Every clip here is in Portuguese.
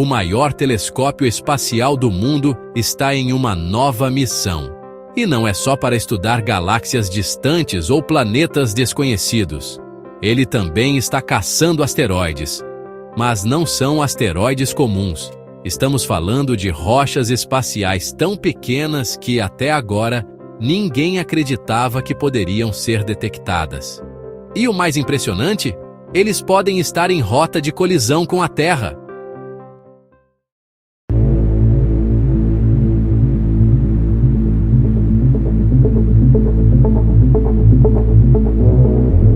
O maior telescópio espacial do mundo está em uma nova missão. E não é só para estudar galáxias distantes ou planetas desconhecidos. Ele também está caçando asteroides. Mas não são asteroides comuns. Estamos falando de rochas espaciais tão pequenas que, até agora, ninguém acreditava que poderiam ser detectadas. E o mais impressionante? Eles podem estar em rota de colisão com a Terra.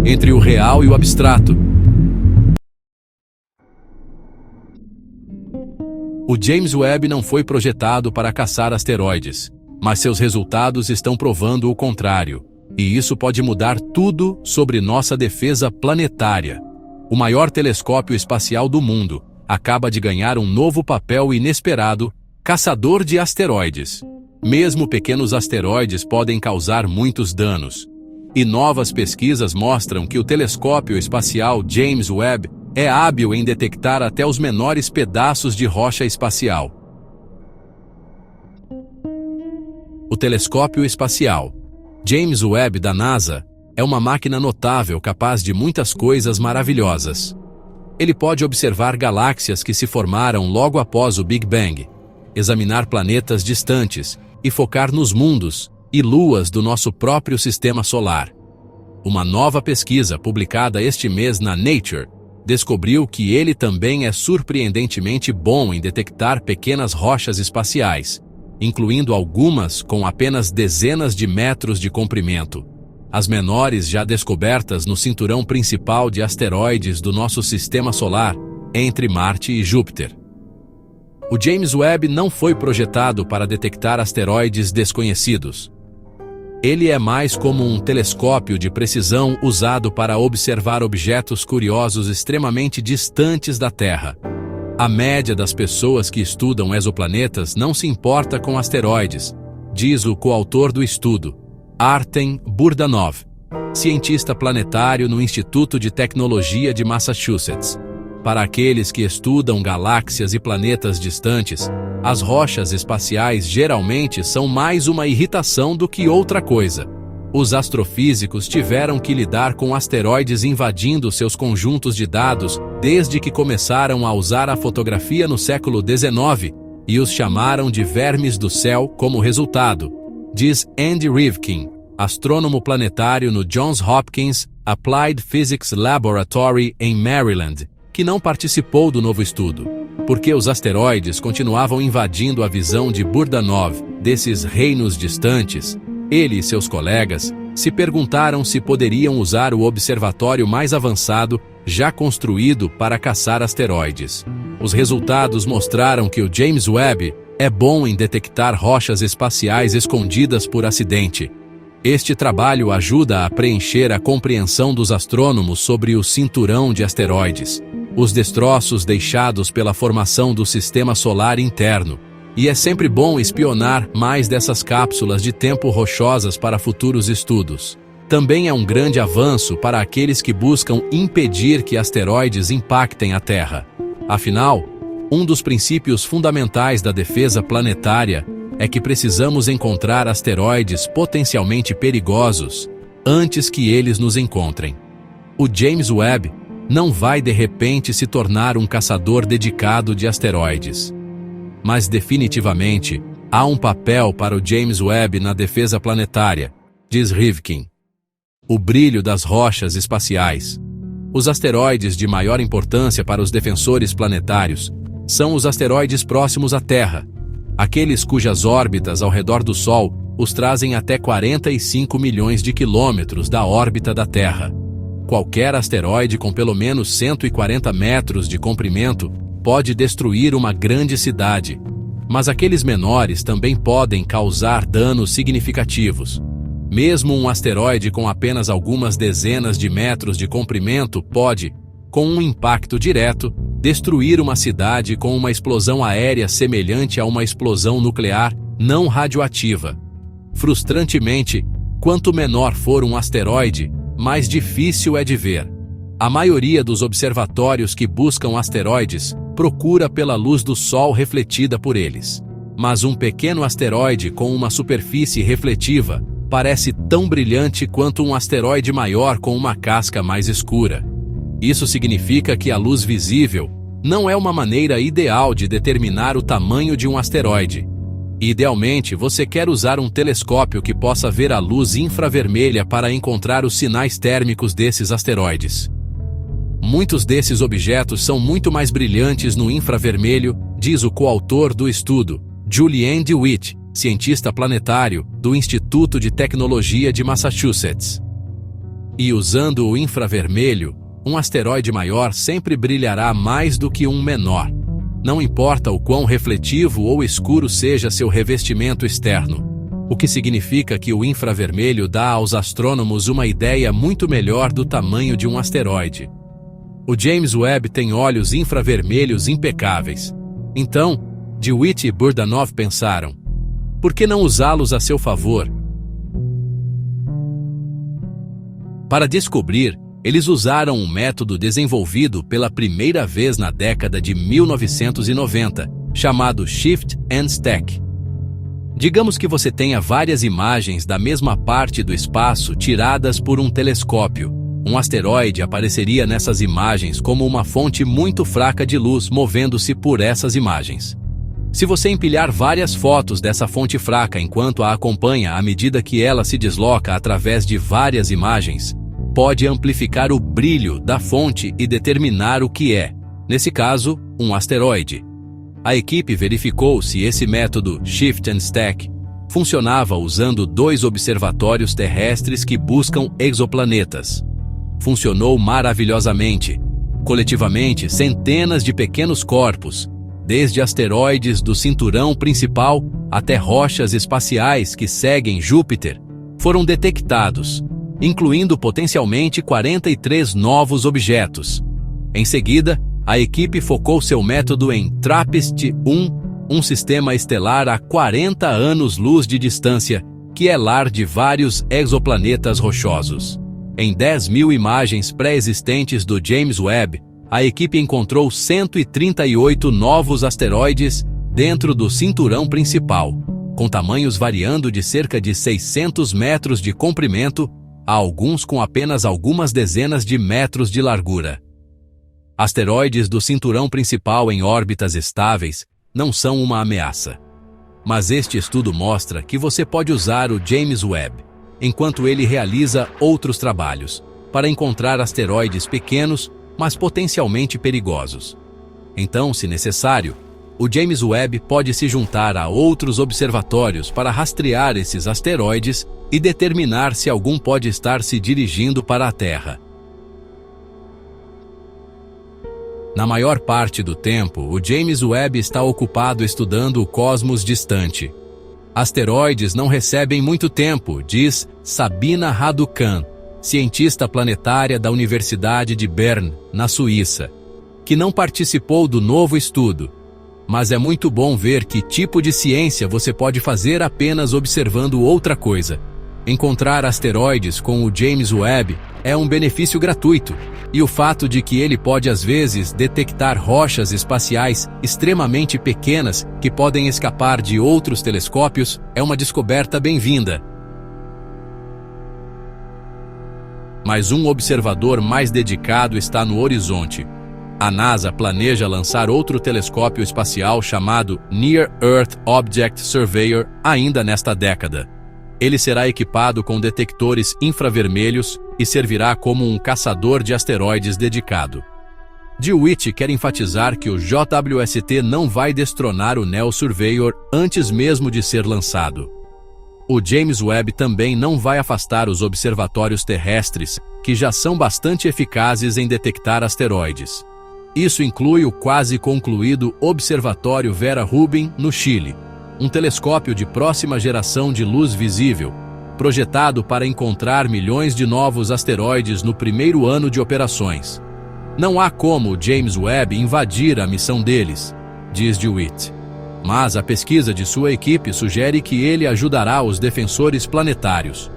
Entre o real e o abstrato. O James Webb não foi projetado para caçar asteroides, mas seus resultados estão provando o contrário, e isso pode mudar tudo sobre nossa defesa planetária. O maior telescópio espacial do mundo acaba de ganhar um novo papel inesperado: caçador de asteroides. Mesmo pequenos asteroides podem causar muitos danos. E novas pesquisas mostram que o telescópio espacial James Webb é hábil em detectar até os menores pedaços de rocha espacial. O telescópio espacial James Webb da NASA é uma máquina notável capaz de muitas coisas maravilhosas. Ele pode observar galáxias que se formaram logo após o Big Bang, examinar planetas distantes e focar nos mundos e luas do nosso próprio sistema solar. Uma nova pesquisa publicada este mês na Nature descobriu que ele também é surpreendentemente bom em detectar pequenas rochas espaciais, incluindo algumas com apenas dezenas de metros de comprimento, as menores já descobertas no cinturão principal de asteroides do nosso sistema solar, entre Marte e Júpiter. O James Webb não foi projetado para detectar asteroides desconhecidos. Ele é mais como um telescópio de precisão usado para observar objetos curiosos extremamente distantes da Terra. A média das pessoas que estudam exoplanetas não se importa com asteroides, diz o coautor do estudo, Artem Burdanov, cientista planetário no Instituto de Tecnologia de Massachusetts. Para aqueles que estudam galáxias e planetas distantes, as rochas espaciais geralmente são mais uma irritação do que outra coisa. Os astrofísicos tiveram que lidar com asteroides invadindo seus conjuntos de dados desde que começaram a usar a fotografia no século XIX e os chamaram de vermes do céu como resultado, diz Andy Rivkin, astrônomo planetário no Johns Hopkins Applied Physics Laboratory em Maryland, que não participou do novo estudo, porque os asteroides continuavam invadindo a visão de Burdanov desses reinos distantes. Ele e seus colegas se perguntaram se poderiam usar o observatório mais avançado já construído para caçar asteroides. Os resultados mostraram que o James Webb é bom em detectar rochas espaciais escondidas por acidente. Este trabalho ajuda a preencher a compreensão dos astrônomos sobre o cinturão de asteroides, os destroços deixados pela formação do sistema solar interno. E é sempre bom espionar mais dessas cápsulas de tempo rochosas para futuros estudos. Também é um grande avanço para aqueles que buscam impedir que asteroides impactem a Terra. Afinal, um dos princípios fundamentais da defesa planetária é que precisamos encontrar asteroides potencialmente perigosos antes que eles nos encontrem. O James Webb não vai de repente se tornar um caçador dedicado de asteroides. Mas definitivamente, há um papel para o James Webb na defesa planetária, diz Rivkin. O brilho das rochas espaciais. Os asteroides de maior importância para os defensores planetários são os asteroides próximos à Terra, aqueles cujas órbitas ao redor do Sol os trazem até 45 milhões de quilômetros da órbita da Terra. Qualquer asteroide com pelo menos 140 metros de comprimento pode destruir uma grande cidade, mas aqueles menores também podem causar danos significativos. Mesmo um asteroide com apenas algumas dezenas de metros de comprimento pode, com um impacto direto, destruir uma cidade com uma explosão aérea semelhante a uma explosão nuclear não radioativa. Frustrantemente, quanto menor for um asteroide, mais difícil é de ver. A maioria dos observatórios que buscam asteroides procura pela luz do Sol refletida por eles. Mas um pequeno asteroide com uma superfície refletiva parece tão brilhante quanto um asteroide maior com uma casca mais escura. Isso significa que a luz visível não é uma maneira ideal de determinar o tamanho de um asteroide. Idealmente, você quer usar um telescópio que possa ver a luz infravermelha para encontrar os sinais térmicos desses asteroides. Muitos desses objetos são muito mais brilhantes no infravermelho, diz o coautor do estudo, Julian DeWitt, cientista planetário do Instituto de Tecnologia de Massachusetts. E usando o infravermelho, um asteroide maior sempre brilhará mais do que um menor. Não importa o quão refletivo ou escuro seja seu revestimento externo. O que significa que o infravermelho dá aos astrônomos uma ideia muito melhor do tamanho de um asteroide. O James Webb tem olhos infravermelhos impecáveis. Então, DeWitt e Burdanov pensaram: por que não usá-los a seu favor? Para descobrir, eles usaram um método desenvolvido pela primeira vez na década de 1990, chamado Shift and Stack. Digamos que você tenha várias imagens da mesma parte do espaço tiradas por um telescópio. Um asteroide apareceria nessas imagens como uma fonte muito fraca de luz movendo-se por essas imagens. Se você empilhar várias fotos dessa fonte fraca enquanto a acompanha à medida que ela se desloca através de várias imagens, pode amplificar o brilho da fonte e determinar o que é, nesse caso, um asteroide. A equipe verificou se esse método Shift and Stack funcionava usando 2 observatórios terrestres que buscam exoplanetas. Funcionou maravilhosamente. Coletivamente, centenas de pequenos corpos, desde asteroides do cinturão principal até rochas espaciais que seguem Júpiter, foram detectados, incluindo potencialmente 43 novos objetos. Em seguida, a equipe focou seu método em TRAPPIST-1, um sistema estelar a 40 anos-luz de distância, que é lar de vários exoplanetas rochosos. Em 10.000 imagens pré-existentes do James Webb, a equipe encontrou 138 novos asteroides dentro do cinturão principal, com tamanhos variando de cerca de 600 metros de comprimento a alguns com apenas algumas dezenas de metros de largura. Asteroides do cinturão principal em órbitas estáveis não são uma ameaça. Mas este estudo mostra que você pode usar o James Webb, enquanto ele realiza outros trabalhos, para encontrar asteroides pequenos, mas potencialmente perigosos. Então, se necessário, o James Webb pode se juntar a outros observatórios para rastrear esses asteroides e determinar se algum pode estar se dirigindo para a Terra. Na maior parte do tempo, o James Webb está ocupado estudando o cosmos distante. Asteroides não recebem muito tempo, diz Sabina Raducan, cientista planetária da Universidade de Bern, na Suíça, que não participou do novo estudo. Mas é muito bom ver que tipo de ciência você pode fazer apenas observando outra coisa. Encontrar asteroides com o James Webb é um benefício gratuito, e o fato de que ele pode às vezes detectar rochas espaciais extremamente pequenas que podem escapar de outros telescópios é uma descoberta bem-vinda. Mas um observador mais dedicado está no horizonte. A NASA planeja lançar outro telescópio espacial chamado Near Earth Object Surveyor ainda nesta década. Ele será equipado com detectores infravermelhos e servirá como um caçador de asteroides dedicado. DeWitt quer enfatizar que o JWST não vai destronar o NEO Surveyor antes mesmo de ser lançado. O James Webb também não vai afastar os observatórios terrestres, que já são bastante eficazes em detectar asteroides. Isso inclui o quase concluído Observatório Vera Rubin, no Chile, um telescópio de próxima geração de luz visível, projetado para encontrar milhões de novos asteroides no primeiro ano de operações. Não há como o James Webb invadir a missão deles, diz DeWitt. Mas a pesquisa de sua equipe sugere que ele ajudará os defensores planetários.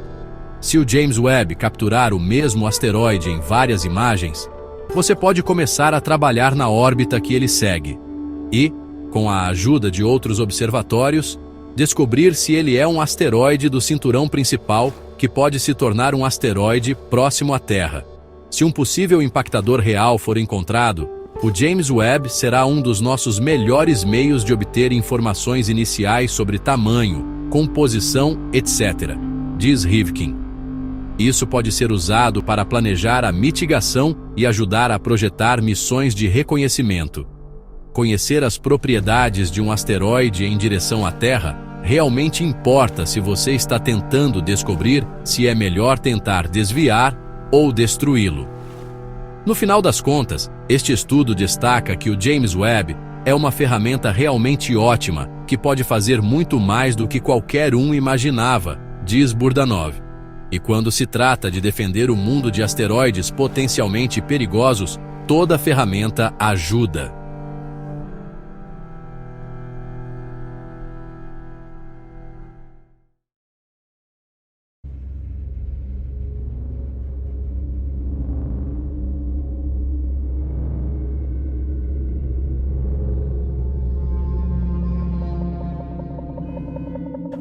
Se o James Webb capturar o mesmo asteroide em várias imagens, você pode começar a trabalhar na órbita que ele segue e, com a ajuda de outros observatórios, descobrir se ele é um asteroide do cinturão principal que pode se tornar um asteroide próximo à Terra. Se um possível impactador real for encontrado, o James Webb será um dos nossos melhores meios de obter informações iniciais sobre tamanho, composição, etc., diz Rivkin. Isso pode ser usado para planejar a mitigação e ajudar a projetar missões de reconhecimento. Conhecer as propriedades de um asteroide em direção à Terra realmente importa se você está tentando descobrir se é melhor tentar desviar ou destruí-lo. No final das contas, este estudo destaca que o James Webb é uma ferramenta realmente ótima, que pode fazer muito mais do que qualquer um imaginava, diz Burdanov. E quando se trata de defender o mundo de asteroides potencialmente perigosos, toda ferramenta ajuda.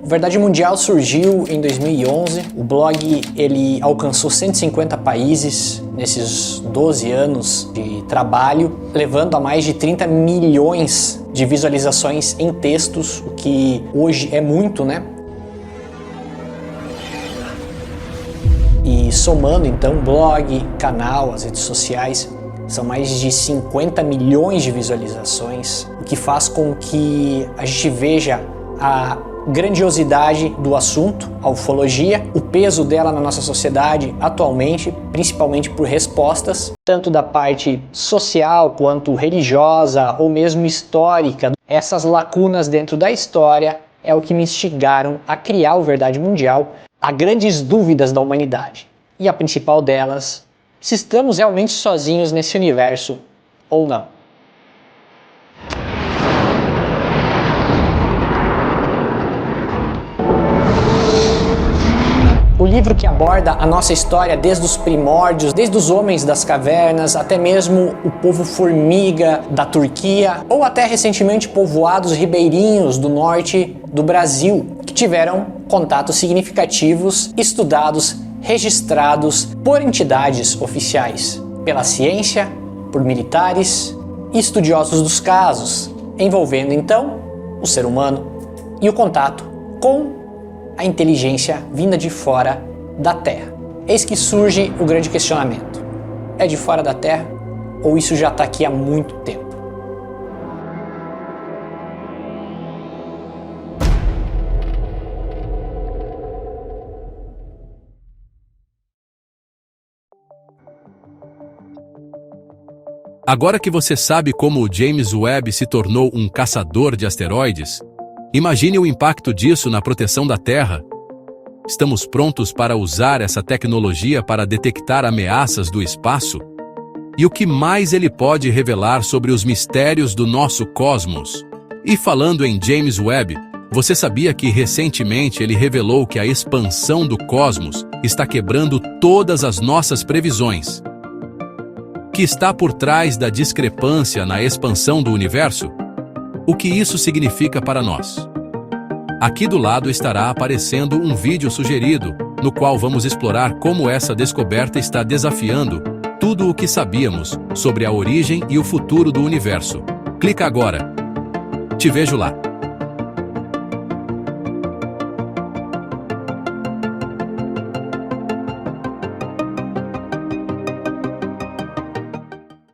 O Verdade Mundial surgiu em 2011. O blog ele alcançou 150 países nesses 12 anos de trabalho, levando a mais de 30 milhões de visualizações em textos, o que hoje é muito, né? E somando então blog, canal, as redes sociais, são mais de 50 milhões de visualizações, o que faz com que a gente veja a grandiosidade do assunto, a ufologia, o peso dela na nossa sociedade atualmente, principalmente por respostas, tanto da parte social quanto religiosa ou mesmo histórica. Essas lacunas dentro da história é o que me instigaram a criar o Verdade Mundial. Há grandes dúvidas da humanidade, e a principal delas, se estamos realmente sozinhos nesse universo ou não. O livro que aborda a nossa história desde os primórdios, desde os homens das cavernas, até mesmo o povo formiga da Turquia, ou até recentemente povoados ribeirinhos do norte do Brasil, que tiveram contatos significativos, estudados, registrados por entidades oficiais, pela ciência, por militares e estudiosos dos casos, envolvendo então o ser humano e o contato com a inteligência vinda de fora da Terra. Eis que surge o grande questionamento. É de fora da Terra ou isso já está aqui há muito tempo? Agora que você sabe como o James Webb se tornou um caçador de asteroides, imagine o impacto disso na proteção da Terra. Estamos prontos para usar essa tecnologia para detectar ameaças do espaço? E o que mais ele pode revelar sobre os mistérios do nosso cosmos? E falando em James Webb, você sabia que recentemente ele revelou que a expansão do cosmos está quebrando todas as nossas previsões? Que está por trás da discrepância na expansão do universo? O que isso significa para nós? Aqui do lado estará aparecendo um vídeo sugerido, no qual vamos explorar como essa descoberta está desafiando tudo o que sabíamos sobre a origem e o futuro do universo. Clica agora. Te vejo lá.